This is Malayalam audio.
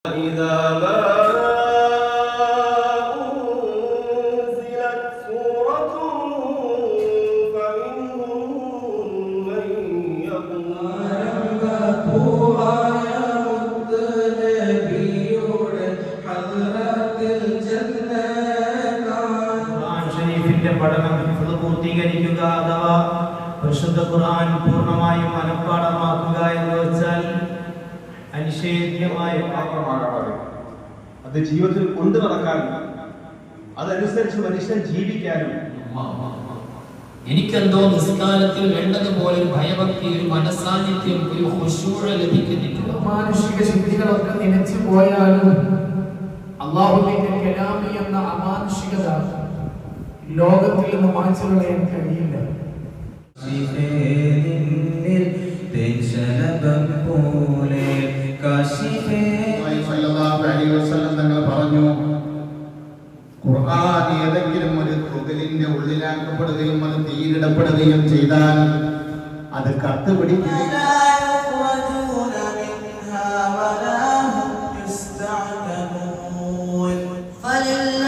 إذا ما أنزلت سورة فمنهم من يقول يا النبي حضرت الجنة. ഖുർആൻ ശരീഫിന്റെ പഠനം പൂർത്തീകരിക്കുക അഥവാ പരിശുദ്ധ ഖുർആൻ പൂർണ്ണമായും മനഃപ്പാഠമാക്കുക എന്ന് വെച്ചാൽ അനിഷേധ്യമായ കാര്യമാകാതെ അത് ജീവിതത്തിൽ കൊണ്ടു നടക്കാനും അതനുസരിച്ച് മനുഷ്യൻ ജീവിക്കാനും എനിക്കെന്തോ നിസ്കാരത്തിൽ വേണ്ടതുപോലെ ഒരു ഭയഭക്തി, ഒരു മനസാന്നിധ്യം, ഒരു ഖുശൂഅ ലഭിക്കുന്നില്ല. മാനുഷിക ശക്തികളൊക്കെ നിലച്ചു പോയാലും അല്ലാഹുവിന്റെ കലാമി എന്ന അമാനുഷികത ലോകത്തിൽ നിന്ന് മായ്ച്ചു കളയാൻ കഴിയില്ല. തങ്ങൾ പറഞ്ഞു, ഖുർആൻ ഏതെങ്കിലും ഒരു കുകലിന്റെ ഉള്ളിലാക്കപ്പെടുകയും അത് തീയിടപ്പെടുകയും ചെയ്താൽ അത് കത്തുപിടിക്കുകയും فلله